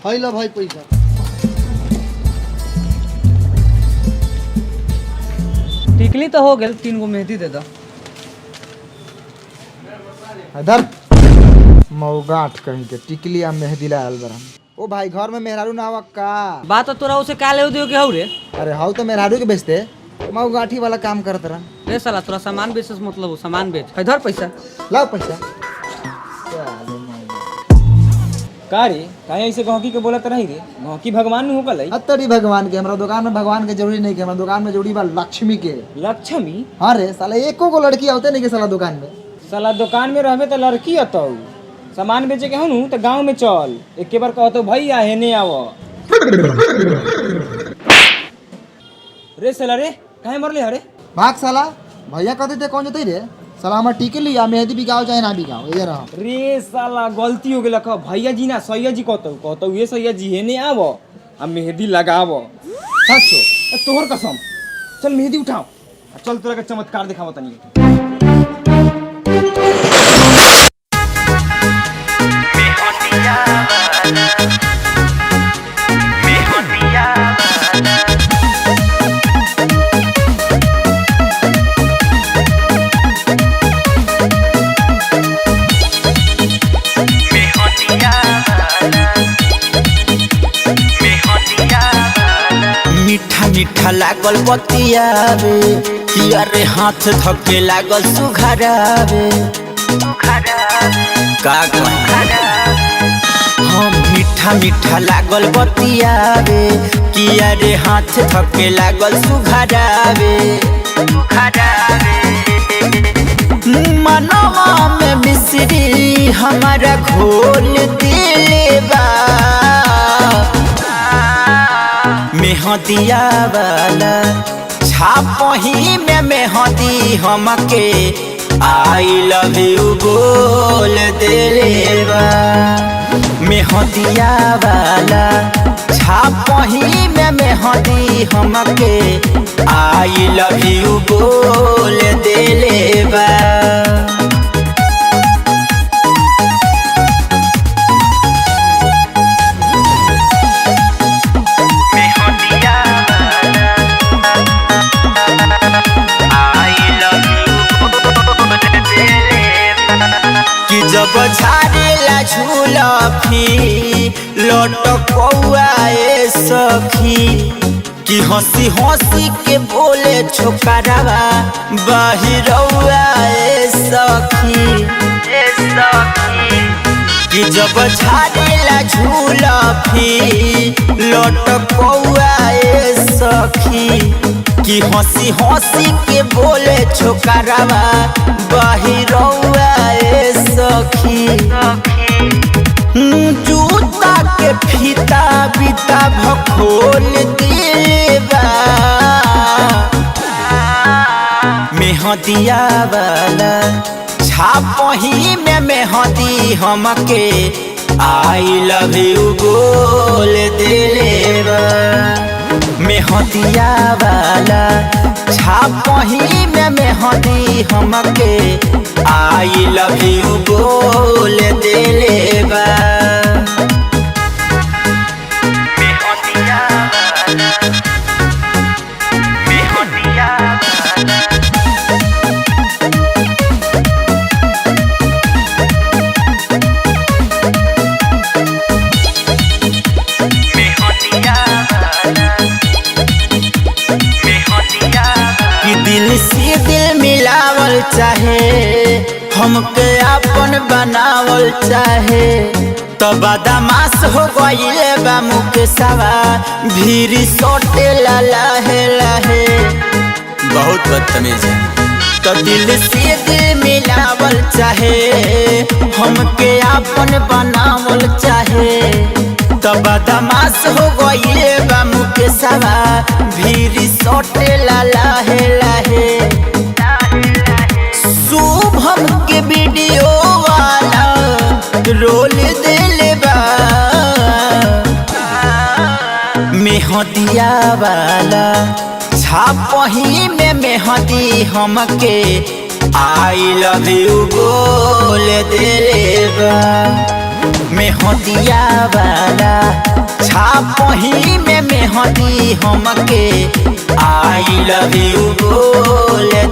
हाई ला भाई पैसा। टिकली तो हो गल, 3 गो मेहंदी दे दो। इधर मौगाट कहीं के टिकली आ मेहंदी लायल बरा। ओ भाई घर में मेहरारू ना आवा का? बात तो तोरा उसे का ले दियो के हौ रे? अरे हाउ तो मेहरारू के बेचते, मौगाठी वाला काम करत रहा। रे साला तोरा सामान बेचस मतलब हो, सामान बेच। इधर पैसा लाओ पैसा। का रे काहे ऐसे गहकी के बोलत रही रे? गहकी भगवान नु होकलै। अतरी भगवान के, हमरा दुकान में भगवान के जरूरी नहीं के, हमरा दुकान में जरूरी बा लक्ष्मी के। लक्ष्मी? हाँ रे साला एको को लड़की आवते नहीं के साला दुकान में। साला दुकान में रहबे तो लड़की अतौ, सामान बेचे के हनु तो गांव में चल, एक बार कहतो भैया हेने आवो। रे साला रे काहे मरले हरे? भाग साला, भैया कहते थे कौन जतई रे? साला हमार टिकली आ मेहंदी बिकाओ चाहे ना बिकाओ, ये रहा। रे साला गलती हो गेल, कह भैया जी ना सैया जी कहतो ये सैया जी हेने आवो आ मेहंदी लगावो। सचो तोहर कसम, चल मेहंदी उठाओ, चल तोरा के चमत्कार दिखावो तनी। मीठा मीठा लागल बतियावे, किया रे हाथ धके लागल सुघरावे। का हम मीठा मीठा लागल बतियावे, किया रे हाथ धके लागल सुघरावे। मनवा में मिश्री हमारा घोल दिले बा, मेहंदिया वाला छापही में मेहंदी हमके आई लव यू बोल देले बा। मेहंदिया वाला छापही में मेहंदी हमके आई लव यू बोल देले बा। कि जब झाड़ेला झूलफी लटकौआ ए सखी, कि हंसी हंसी के बोले छोकरावा बहिरौआ ए सखी। कि जब झाड़ेला झूलफी लटकौआ ए सखी, कि हंसी हंसी के बोले छोकरावा बहिरौआ ए सखी। जूता के फीता बीता भखोल देबा, मेहंदिया वाला छापही में मेहंदी हमके आई लव यू बोल देले बा। मेहंदिया वाला छापही में मेहंदी हमके आई लव यू बोल देले बा। मेहंदिया वाला, मेहंदिया वाला। दिल से दिल मिलावल चाहे, हमके अपन बनावल चाहे, तो बदमाश हो गइले बा मुकेशवा भीड़ सोटे ला लहे लहे। बहुत बदतमीज है। तो दिल से दिल मिलावल चाहे, हमके अपन बनावल चाहे, तो बदमाश हो गइले बा मुकेशवा भीड़ सोटे ला लहे लहे। शुभम के वीडियो वाला रोल देले बा, मेहंदिया वाला छापही में मेहंदी हमके आई लव यू बोल देले बा। मेहंदिया वाला छापही में मेहंदी हमके आई लव यू बोले